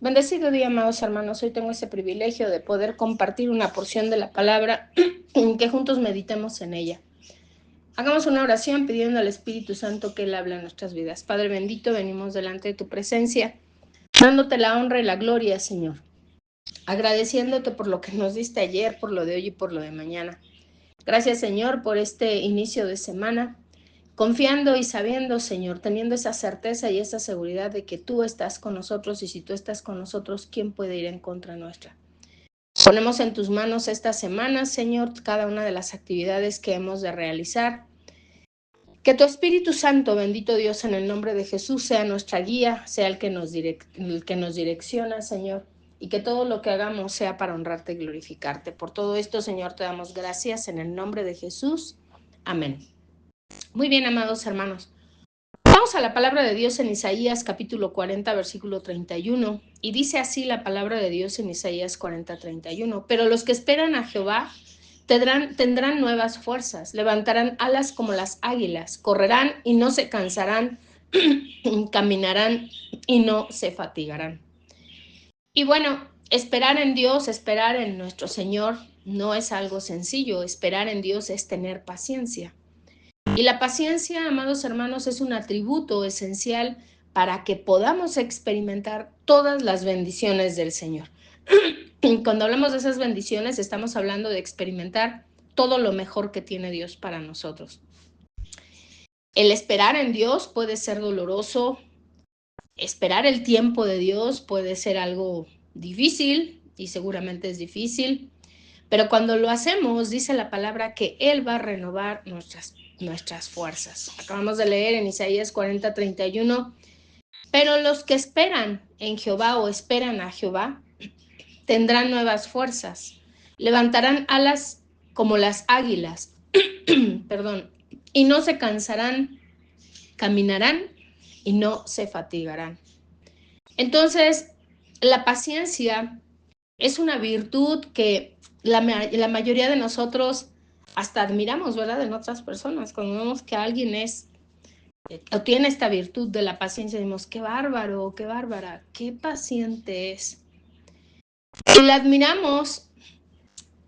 Bendecido día, amados hermanos. Hoy tengo ese privilegio de poder compartir una porción de la palabra que juntos meditemos en ella. Hagamos una oración pidiendo al Espíritu Santo que Él hable en nuestras vidas. Padre bendito, venimos delante de tu presencia, dándote la honra y la gloria, Señor. Agradeciéndote por lo que nos diste ayer, por lo de hoy y por lo de mañana. Gracias, Señor, por este inicio de semana. Confiando y sabiendo, Señor, teniendo esa certeza y esa seguridad de que tú estás con nosotros, y si tú estás con nosotros, ¿quién puede ir en contra nuestra? Ponemos en tus manos esta semana, Señor, cada una de las actividades que hemos de realizar. Que tu Espíritu Santo, bendito Dios, en el nombre de Jesús, sea nuestra guía, sea el que nos direcciona, Señor, y que todo lo que hagamos sea para honrarte y glorificarte. Por todo esto, Señor, te damos gracias en el nombre de Jesús. Amén. Muy bien, amados hermanos. Vamos a la palabra de Dios en Isaías capítulo 40, versículo 31, y dice así la palabra de Dios en Isaías 40, 31. Pero los que esperan a Jehová tendrán nuevas fuerzas, levantarán alas como las águilas, correrán y no se cansarán, caminarán y no se fatigarán. Y bueno, esperar en Dios, esperar en nuestro Señor no es algo sencillo. Esperar en Dios es tener paciencia. Y la paciencia, amados hermanos, es un atributo esencial para que podamos experimentar todas las bendiciones del Señor. Cuando hablamos de esas bendiciones, estamos hablando de experimentar todo lo mejor que tiene Dios para nosotros. El esperar en Dios puede ser doloroso, esperar el tiempo de Dios puede ser algo difícil, y seguramente es difícil, pero cuando lo hacemos, dice la palabra que Él va a renovar nuestras fuerzas. Acabamos de leer en Isaías 40, 31, pero los que esperan en Jehová o esperan a Jehová tendrán nuevas fuerzas, levantarán alas como las águilas, perdón, y no se cansarán, caminarán y no se fatigarán. Entonces, la paciencia es una virtud que la mayoría de nosotros hasta admiramos, ¿verdad? En otras personas. Cuando vemos que alguien o tiene esta virtud de la paciencia, decimos, qué bárbaro, qué bárbara, qué paciente es. Y la admiramos,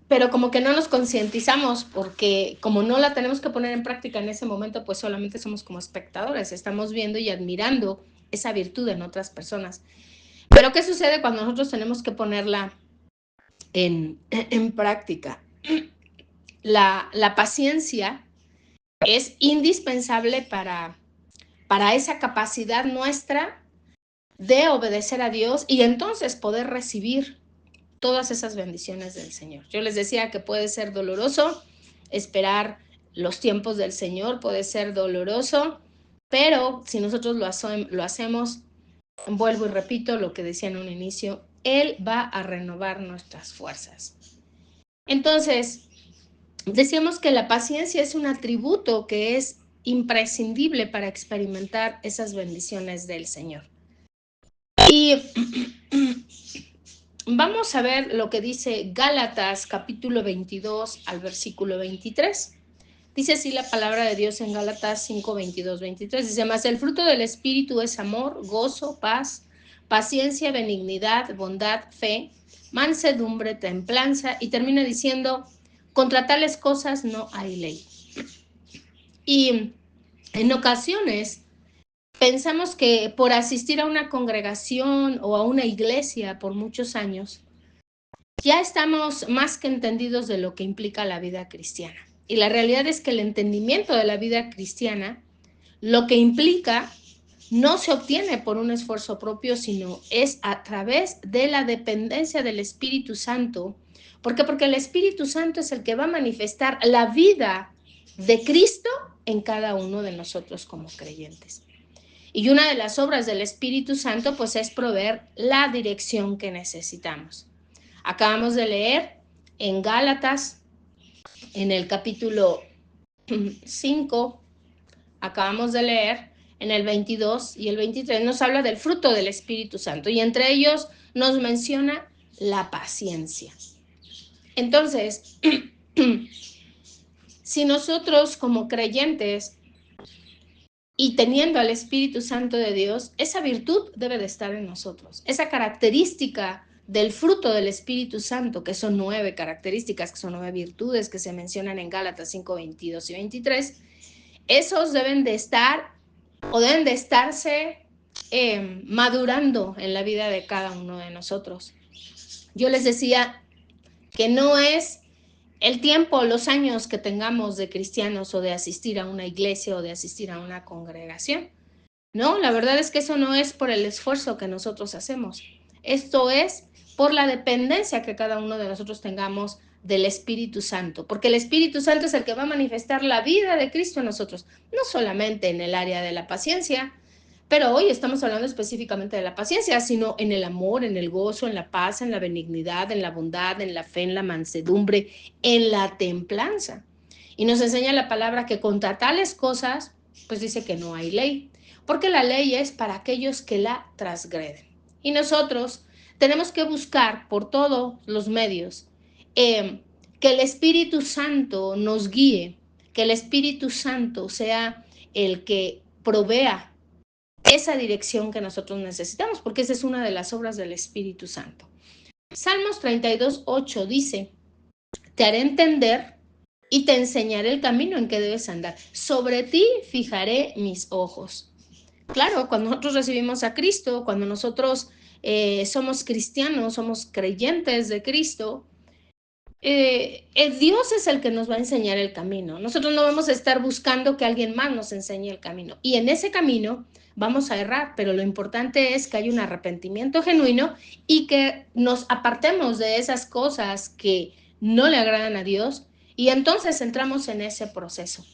pero como que no nos concientizamos, porque como no la tenemos que poner en práctica en ese momento, pues solamente somos como espectadores, estamos viendo y admirando esa virtud en otras personas. Pero ¿qué sucede cuando nosotros tenemos que ponerla en práctica? La paciencia es indispensable para esa capacidad nuestra de obedecer a Dios y entonces poder recibir todas esas bendiciones del Señor. Yo les decía que puede ser doloroso esperar los tiempos del Señor, puede ser doloroso, pero si nosotros lo hacemos, vuelvo y repito lo que decía en un inicio, Él va a renovar nuestras fuerzas. Entonces, decíamos que la paciencia es un atributo que es imprescindible para experimentar esas bendiciones del Señor. Y vamos a ver lo que dice Gálatas capítulo 22 al versículo 23. Dice así la palabra de Dios en Gálatas 5, 22, 23. Dice, mas el fruto del Espíritu es amor, gozo, paz, paciencia, benignidad, bondad, fe, mansedumbre, templanza. Y termina diciendo, contra tales cosas no hay ley. Y en ocasiones pensamos que por asistir a una congregación o a una iglesia por muchos años, ya estamos más que entendidos de lo que implica la vida cristiana. Y la realidad es que el entendimiento de la vida cristiana, lo que implica, no se obtiene por un esfuerzo propio, sino es a través de la dependencia del Espíritu Santo. ¿Por qué? Porque el Espíritu Santo es el que va a manifestar la vida de Cristo en cada uno de nosotros como creyentes. Y una de las obras del Espíritu Santo, pues, es proveer la dirección que necesitamos. Acabamos de leer en Gálatas, en el capítulo 5, acabamos de leer en el 22 y el 23, nos habla del fruto del Espíritu Santo y entre ellos nos menciona la paciencia. Entonces, si nosotros como creyentes y teniendo al Espíritu Santo de Dios, esa virtud debe de estar en nosotros. Esa característica del fruto del Espíritu Santo, que son 9 características, que son 9 virtudes que se mencionan en Gálatas 5, 22 y 23, esos deben de estar o deben de estarse madurando en la vida de cada uno de nosotros. Yo les decía que no es el tiempo, los años que tengamos de cristianos o de asistir a una iglesia o de asistir a una congregación. No, la verdad es que eso no es por el esfuerzo que nosotros hacemos. Esto es por la dependencia que cada uno de nosotros tengamos del Espíritu Santo, porque el Espíritu Santo es el que va a manifestar la vida de Cristo en nosotros, no solamente en el área de la paciencia, pero hoy estamos hablando específicamente de la paciencia, sino en el amor, en el gozo, en la paz, en la benignidad, en la bondad, en la fe, en la mansedumbre, en la templanza. Y nos enseña la palabra que contra tales cosas, pues dice que no hay ley, porque la ley es para aquellos que la transgreden. Y nosotros tenemos que buscar por todos los medios que el Espíritu Santo nos guíe, que el Espíritu Santo sea el que provea esa dirección que nosotros necesitamos, porque esa es una de las obras del Espíritu Santo. Salmos 32, 8 dice, te haré entender y te enseñaré el camino en que debes andar. Sobre ti fijaré mis ojos. Claro, cuando nosotros recibimos a Cristo, cuando nosotros somos cristianos, somos creyentes de Cristo, Dios es el que nos va a enseñar el camino. Nosotros no vamos a estar buscando que alguien más nos enseñe el camino. Y en ese camino vamos a errar, pero lo importante es que haya un arrepentimiento genuino y que nos apartemos de esas cosas que no le agradan a Dios y entonces entramos en ese proceso.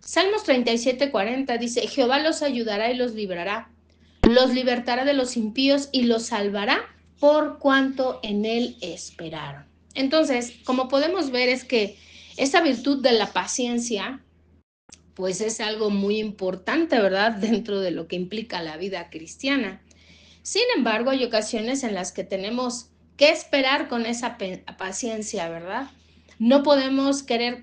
Salmos 37:40 dice, Jehová los ayudará y los librará, los libertará de los impíos y los salvará por cuanto en él esperaron. Entonces, como podemos ver, es que esa virtud de la paciencia, pues es algo muy importante, ¿verdad? Dentro de lo que implica la vida cristiana. Sin embargo, hay ocasiones en las que tenemos que esperar con esa paciencia, ¿verdad? No podemos querer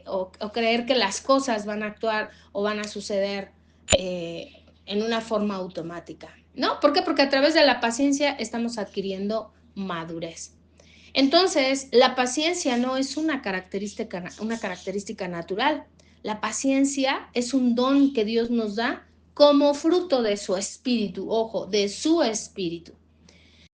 o creer que las cosas van a actuar o van a suceder en una forma automática, ¿no? ¿Por qué? Porque a través de la paciencia estamos adquiriendo madurez. Entonces, la paciencia no es una característica natural. La paciencia es un don que Dios nos da como fruto de su espíritu, ojo, de su espíritu.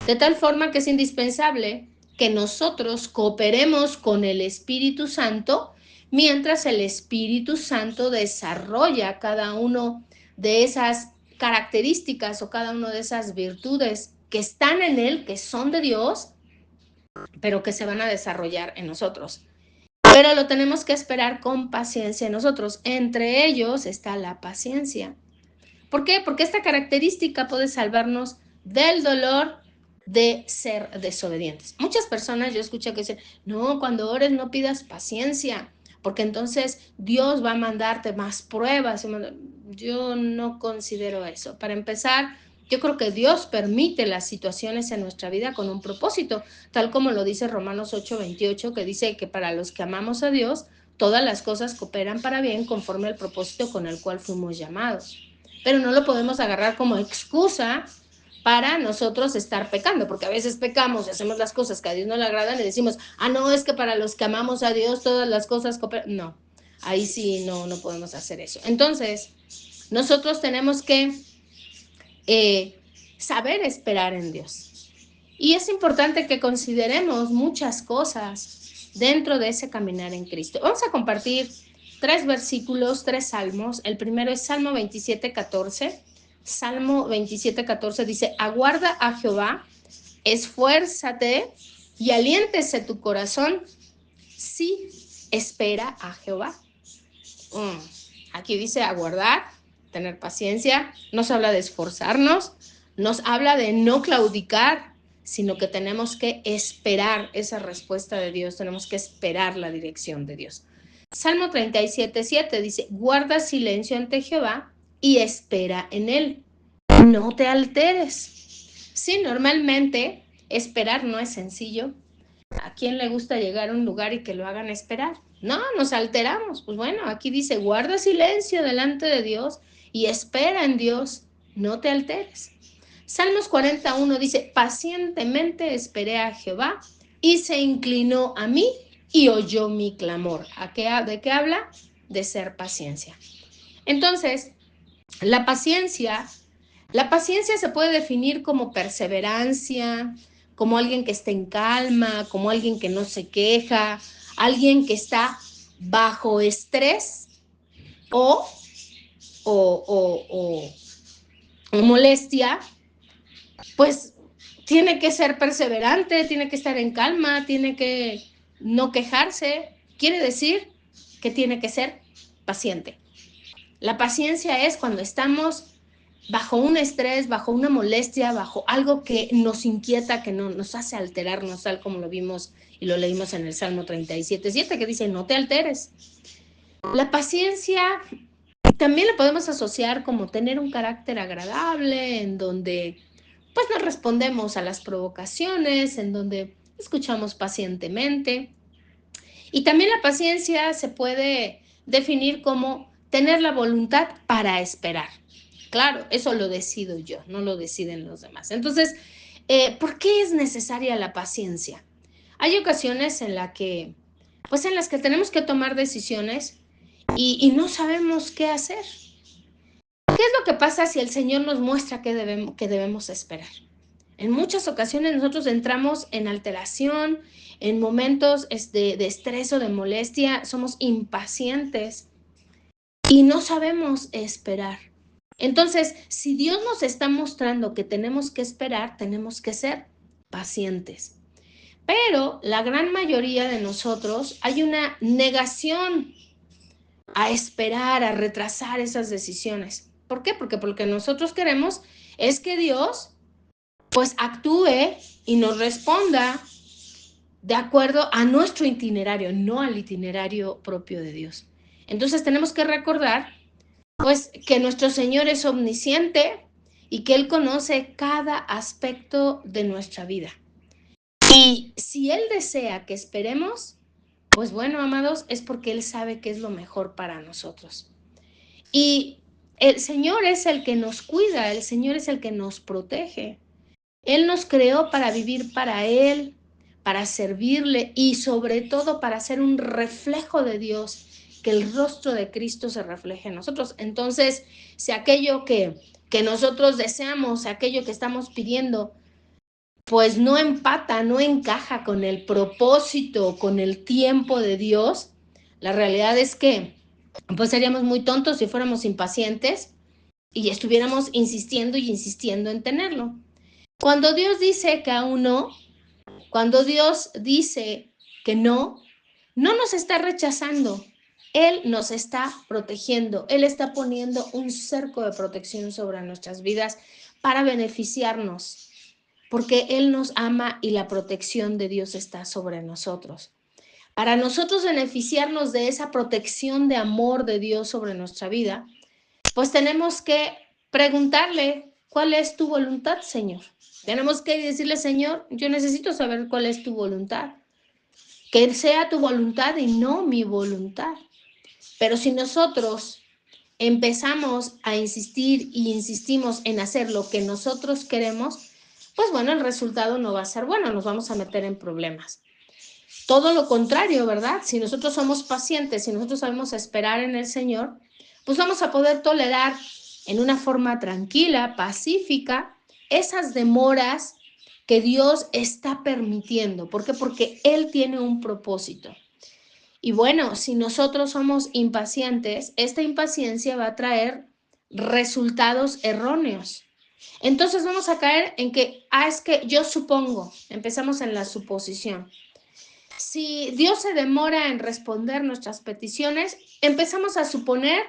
De tal forma que es indispensable que nosotros cooperemos con el Espíritu Santo mientras el Espíritu Santo desarrolla cada uno de esas características o cada una de esas virtudes que están en él, que son de Dios, pero que se van a desarrollar en nosotros. Pero lo tenemos que esperar con paciencia en nosotros. Entre ellos está la paciencia. ¿Por qué? Porque esta característica puede salvarnos del dolor de ser desobedientes. Muchas personas yo escucho que dicen, no, cuando ores no pidas paciencia, porque entonces Dios va a mandarte más pruebas. Yo no considero eso. Para empezar, yo creo que Dios permite las situaciones en nuestra vida con un propósito, tal como lo dice Romanos 8:28, que dice que para los que amamos a Dios, todas las cosas cooperan para bien conforme al propósito con el cual fuimos llamados. Pero no lo podemos agarrar como excusa para nosotros estar pecando, porque a veces pecamos y hacemos las cosas que a Dios no le agradan y decimos, no, es que para los que amamos a Dios todas las cosas cooperan. No, ahí sí no podemos hacer eso. Entonces, nosotros tenemos que saber esperar en Dios. Y es importante que consideremos muchas cosas dentro de ese caminar en Cristo. Vamos a compartir 3 versículos, 3 salmos. El primero es Salmo 27:14. Salmo 27:14 dice, aguarda a Jehová, esfuérzate y aliéntese tu corazón si espera a Jehová. Aquí dice aguardar, tener paciencia, nos habla de esforzarnos, nos habla de no claudicar, sino que tenemos que esperar esa respuesta de Dios, tenemos que esperar la dirección de Dios. Salmo 37:7 dice, guarda silencio ante Jehová y espera en él, no te alteres. Sí, normalmente esperar no es sencillo. ¿A quién le gusta llegar a un lugar y que lo hagan esperar? No, nos alteramos. Pues bueno, aquí dice, guarda silencio delante de Dios y espera en Dios, no te alteres. Salmos 41 dice, pacientemente esperé a Jehová y se inclinó a mí y oyó mi clamor. ¿De qué habla? De ser paciencia. Entonces, la paciencia se puede definir como perseverancia, como alguien que está en calma, como alguien que no se queja, alguien que está bajo estrés o molestia, pues tiene que ser perseverante, tiene que estar en calma, tiene que no quejarse. Quiere decir que tiene que ser paciente. La paciencia es cuando estamos bajo un estrés, bajo una molestia, bajo algo que nos inquieta, que no, nos hace alterarnos, tal como lo vimos y lo leímos en el Salmo 37:7, que dice, no te alteres. La paciencia también la podemos asociar como tener un carácter agradable, en donde pues nos respondemos a las provocaciones, en donde escuchamos pacientemente. Y también la paciencia se puede definir como tener la voluntad para esperar. Claro, eso lo decido yo, no lo deciden los demás. Entonces, ¿por qué es necesaria la paciencia? Hay ocasiones en las que tenemos que tomar decisiones y no sabemos qué hacer. ¿Qué es lo que pasa si el Señor nos muestra que debemos esperar? En muchas ocasiones nosotros entramos en alteración, en momentos de estrés o de molestia, somos impacientes y no sabemos esperar. Entonces, si Dios nos está mostrando que tenemos que esperar, tenemos que ser pacientes. Pero la gran mayoría de nosotros hay una negación a esperar, a retrasar esas decisiones. ¿Por qué? Porque nosotros queremos es que Dios pues actúe y nos responda de acuerdo a nuestro itinerario, no al itinerario propio de Dios. Entonces tenemos que recordar pues que nuestro Señor es omnisciente y que Él conoce cada aspecto de nuestra vida. Y si Él desea que esperemos, pues bueno, amados, es porque Él sabe que es lo mejor para nosotros. Y el Señor es el que nos cuida, el Señor es el que nos protege. Él nos creó para vivir para Él, para servirle y sobre todo para ser un reflejo de Dios, que el rostro de Cristo se refleje en nosotros. Entonces, si aquello que nosotros deseamos, aquello que estamos pidiendo, pues no empata, no encaja con el propósito, con el tiempo de Dios, la realidad es que pues seríamos muy tontos si fuéramos impacientes y estuviéramos insistiendo y insistiendo en tenerlo. Cuando Dios dice que aún no, cuando Dios dice que no, no nos está rechazando. Él nos está protegiendo. Él está poniendo un cerco de protección sobre nuestras vidas para beneficiarnos, porque Él nos ama y la protección de Dios está sobre nosotros. Para nosotros beneficiarnos de esa protección de amor de Dios sobre nuestra vida, pues tenemos que preguntarle, ¿cuál es tu voluntad, Señor? Tenemos que decirle, Señor, yo necesito saber cuál es tu voluntad. Que sea tu voluntad y no mi voluntad. Pero si nosotros empezamos a insistir y insistimos en hacer lo que nosotros queremos, pues bueno, el resultado no va a ser bueno, nos vamos a meter en problemas. Todo lo contrario, ¿verdad? Si nosotros somos pacientes, si nosotros sabemos esperar en el Señor, pues vamos a poder tolerar en una forma tranquila, pacífica, esas demoras que Dios está permitiendo. ¿Por qué? Porque Él tiene un propósito. Y bueno, si nosotros somos impacientes, esta impaciencia va a traer resultados erróneos. Entonces vamos a caer en que, es que yo supongo, empezamos en la suposición. Si Dios se demora en responder nuestras peticiones, empezamos a suponer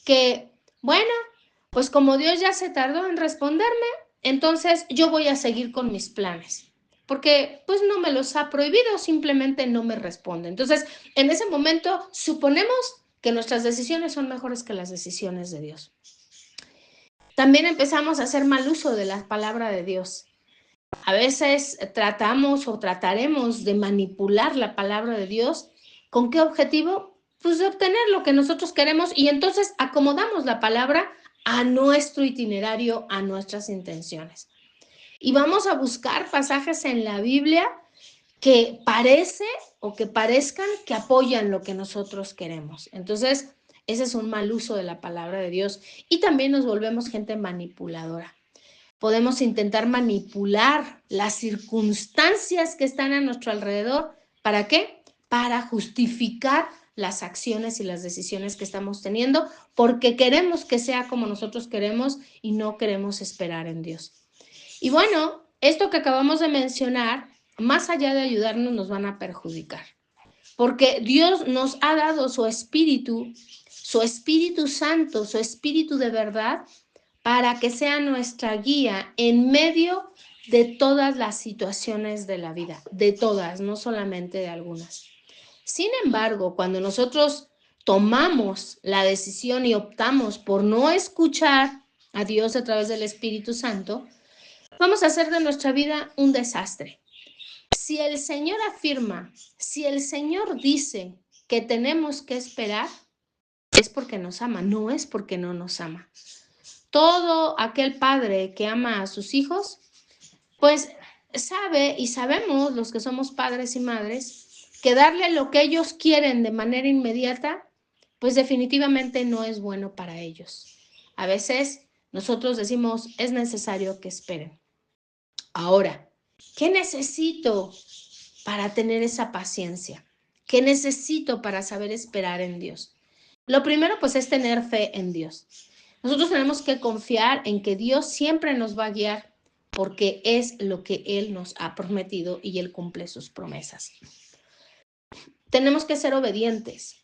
que, bueno, pues como Dios ya se tardó en responderme, entonces yo voy a seguir con mis planes. Porque pues no me los ha prohibido, simplemente no me responde. Entonces, en ese momento suponemos que nuestras decisiones son mejores que las decisiones de Dios. También empezamos a hacer mal uso de la palabra de Dios. A veces tratamos o trataremos de manipular la palabra de Dios. ¿Con qué objetivo? Pues de obtener lo que nosotros queremos y entonces acomodamos la palabra a nuestro itinerario, a nuestras intenciones. Y vamos a buscar pasajes en la Biblia que parece o que parezcan que apoyan lo que nosotros queremos. Entonces, ese es un mal uso de la palabra de Dios. Y también nos volvemos gente manipuladora. Podemos intentar manipular las circunstancias que están a nuestro alrededor. ¿Para qué? Para justificar las acciones y las decisiones que estamos teniendo, porque queremos que sea como nosotros queremos y no queremos esperar en Dios. Y bueno, esto que acabamos de mencionar, más allá de ayudarnos, nos van a perjudicar. Porque Dios nos ha dado su Espíritu Santo, su Espíritu de verdad, para que sea nuestra guía en medio de todas las situaciones de la vida, de todas, no solamente de algunas. Sin embargo, cuando nosotros tomamos la decisión y optamos por no escuchar a Dios a través del Espíritu Santo, vamos a hacer de nuestra vida un desastre. Si el Señor afirma, si el Señor dice que tenemos que esperar, es porque nos ama, no es porque no nos ama. Todo aquel padre que ama a sus hijos, pues sabe y sabemos los que somos padres y madres que darle lo que ellos quieren de manera inmediata, pues definitivamente no es bueno para ellos. A veces nosotros decimos, es necesario que esperen. Ahora, ¿qué necesito para tener esa paciencia? ¿Qué necesito para saber esperar en Dios? Lo primero, pues, es tener fe en Dios. Nosotros tenemos que confiar en que Dios siempre nos va a guiar porque es lo que Él nos ha prometido y Él cumple sus promesas. Tenemos que ser obedientes.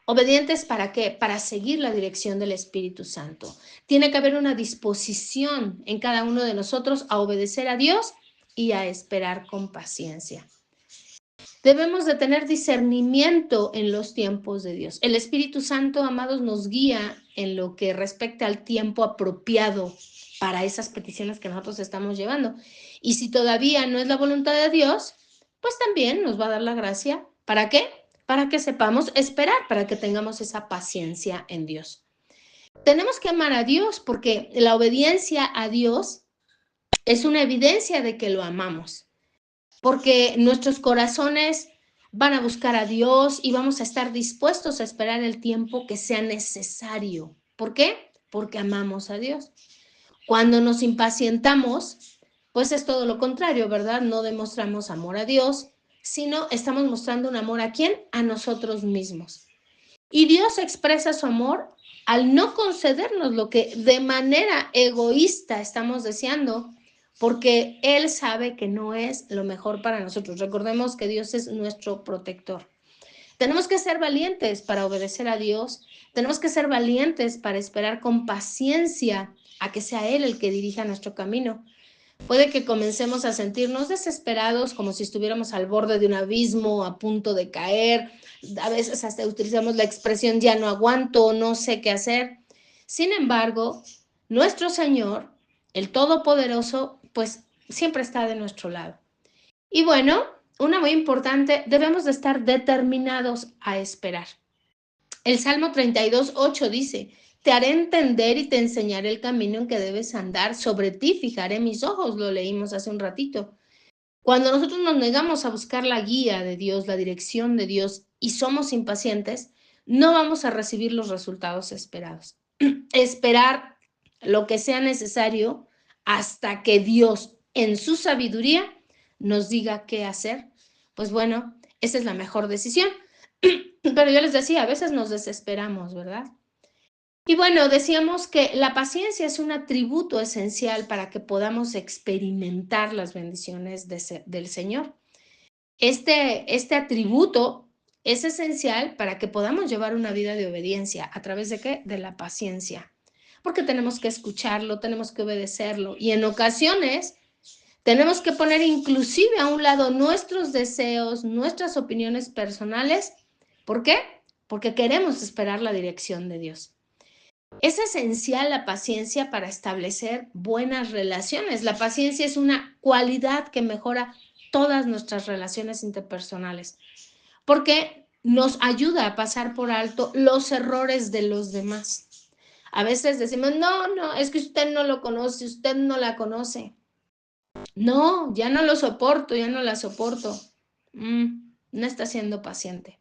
¿Obedientes para qué? Para seguir la dirección del Espíritu Santo. Tiene que haber una disposición en cada uno de nosotros a obedecer a Dios y a esperar con paciencia. Debemos de tener discernimiento en los tiempos de Dios. El Espíritu Santo, amados, nos guía en lo que respecta al tiempo apropiado para esas peticiones que nosotros estamos llevando. Y si todavía no es la voluntad de Dios, pues también nos va a dar la gracia. ¿Para qué? Para que sepamos esperar, para que tengamos esa paciencia en Dios. Tenemos que amar a Dios porque la obediencia a Dios es una evidencia de que lo amamos. Porque nuestros corazones van a buscar a Dios y vamos a estar dispuestos a esperar el tiempo que sea necesario. ¿Por qué? Porque amamos a Dios. Cuando nos impacientamos, pues es todo lo contrario, ¿verdad? No demostramos amor a Dios, sino estamos mostrando un amor ¿a quién? A nosotros mismos. Y Dios expresa su amor al no concedernos lo que de manera egoísta estamos deseando, porque Él sabe que no es lo mejor para nosotros. Recordemos que Dios es nuestro protector. Tenemos que ser valientes para obedecer a Dios. Tenemos que ser valientes para esperar con paciencia a que sea Él el que dirija nuestro camino. Puede que comencemos a sentirnos desesperados, como si estuviéramos al borde de un abismo, a punto de caer. A veces hasta utilizamos la expresión ya no aguanto, no sé qué hacer. Sin embargo, nuestro Señor, el Todopoderoso, pues siempre está de nuestro lado. Y bueno, una muy importante, debemos de estar determinados a esperar. El Salmo 32:8 dice, te haré entender y te enseñaré el camino en que debes andar, sobre ti fijaré mis ojos, lo leímos hace un ratito. Cuando nosotros nos negamos a buscar la guía de Dios, la dirección de Dios y somos impacientes, no vamos a recibir los resultados esperados. Esperar lo que sea necesario hasta que Dios, en su sabiduría, nos diga qué hacer. Pues bueno, esa es la mejor decisión. Pero yo les decía, a veces nos desesperamos, ¿verdad? Y bueno, decíamos que la paciencia es un atributo esencial para que podamos experimentar las bendiciones del Señor. Este atributo es esencial para que podamos llevar una vida de obediencia. ¿A través de qué? De la paciencia. Porque tenemos que escucharlo, tenemos que obedecerlo. Y en ocasiones tenemos que poner inclusive a un lado nuestros deseos, nuestras opiniones personales. ¿Por qué? Porque queremos esperar la dirección de Dios. Es esencial la paciencia para establecer buenas relaciones. La paciencia es una cualidad que mejora todas nuestras relaciones interpersonales, porque nos ayuda a pasar por alto los errores de los demás. A veces decimos, no, es que usted no lo conoce, usted no la conoce. No, ya no lo soporto, ya no la soporto. No está siendo paciente.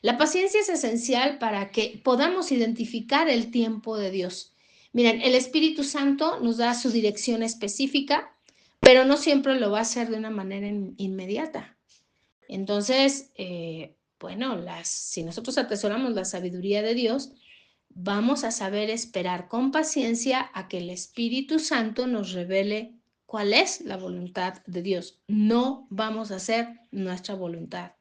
La paciencia es esencial para que podamos identificar el tiempo de Dios. Miren, el Espíritu Santo nos da su dirección específica, pero no siempre lo va a hacer de una manera inmediata. Entonces, bueno, si nosotros atesoramos la sabiduría de Dios, vamos a saber esperar con paciencia a que el Espíritu Santo nos revele cuál es la voluntad de Dios. No vamos a hacer nuestra voluntad.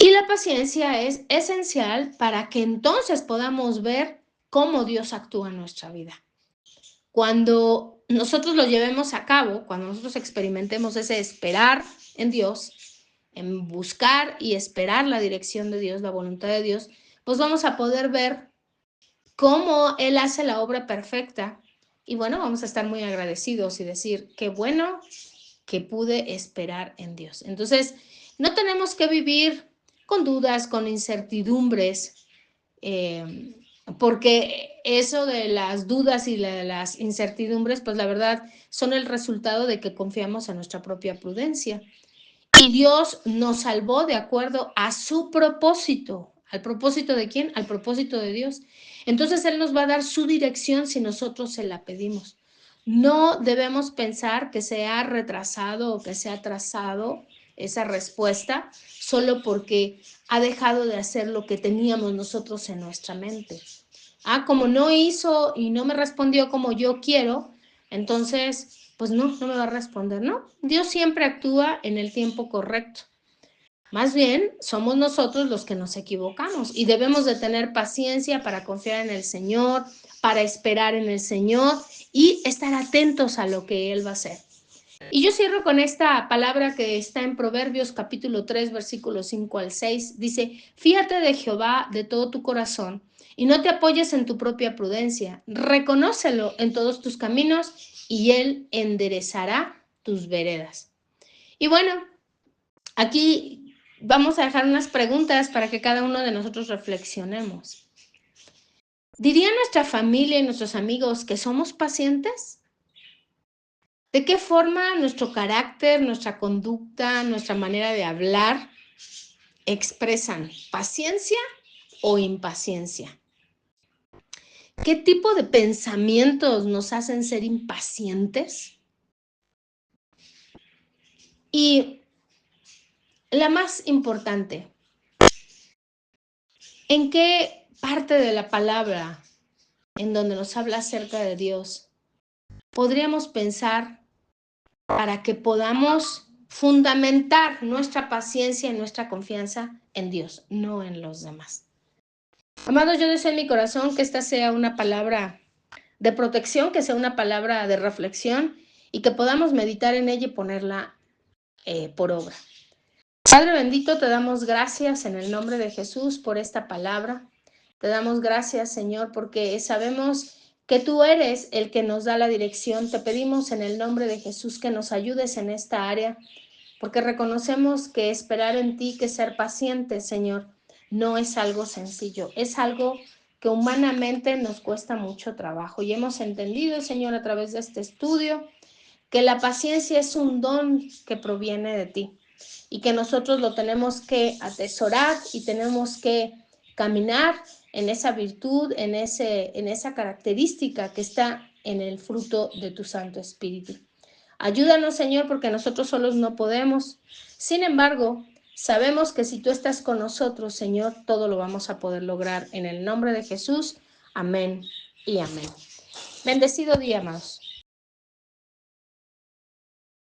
Y la paciencia es esencial para que entonces podamos ver cómo Dios actúa en nuestra vida. Cuando nosotros lo llevemos a cabo, cuando nosotros experimentemos ese esperar en Dios, en buscar y esperar la dirección de Dios, la voluntad de Dios, pues vamos a poder ver cómo Él hace la obra perfecta. Y bueno, vamos a estar muy agradecidos y decir, qué bueno que pude esperar en Dios. Entonces, no tenemos que vivir con dudas, con incertidumbres, porque eso de las dudas y las incertidumbres, pues la verdad son el resultado de que confiamos en nuestra propia prudencia. Y Dios nos salvó de acuerdo a su propósito. ¿Al propósito de quién? Al propósito de Dios. Entonces Él nos va a dar su dirección si nosotros se la pedimos. No debemos pensar que se ha retrasado o que se ha atrasado esa respuesta solo porque ha dejado de hacer lo que teníamos nosotros en nuestra mente. Como no hizo y no me respondió como yo quiero, entonces pues no me va a responder, ¿no? Dios siempre actúa en el tiempo correcto. Más bien, somos nosotros los que nos equivocamos y debemos de tener paciencia para confiar en el Señor, para esperar en el Señor y estar atentos a lo que Él va a hacer. Y yo cierro con esta palabra que está en Proverbios capítulo 3, versículos 5 al 6. Dice, fíjate de Jehová de todo tu corazón y no te apoyes en tu propia prudencia. Reconócelo en todos tus caminos y Él enderezará tus veredas. Y bueno, aquí vamos a dejar unas preguntas para que cada uno de nosotros reflexionemos. ¿Diría nuestra familia y nuestros amigos que somos pacientes? ¿De qué forma nuestro carácter, nuestra conducta, nuestra manera de hablar expresan paciencia o impaciencia? ¿Qué tipo de pensamientos nos hacen ser impacientes? Y la más importante, ¿en qué parte de la palabra en donde nos habla acerca de Dios podríamos pensar para que podamos fundamentar nuestra paciencia y nuestra confianza en Dios, no en los demás? Amados, yo deseo en mi corazón que esta sea una palabra de protección, que sea una palabra de reflexión y que podamos meditar en ella y ponerla por obra. Padre bendito, te damos gracias en el nombre de Jesús por esta palabra. Te damos gracias, Señor, porque sabemos que tú eres el que nos da la dirección. Te pedimos en el nombre de Jesús que nos ayudes en esta área, porque reconocemos que esperar en ti, que ser paciente, Señor, no es algo sencillo, es algo que humanamente nos cuesta mucho trabajo. Y hemos entendido, Señor, a través de este estudio, que la paciencia es un don que proviene de ti y que nosotros lo tenemos que atesorar y tenemos que caminar en esa virtud, en esa característica que está en el fruto de tu Santo Espíritu. Ayúdanos, Señor, porque nosotros solos no podemos. Sin embargo, sabemos que si tú estás con nosotros, Señor, todo lo vamos a poder lograr en el nombre de Jesús. Amén y amén. Bendecido día, amados.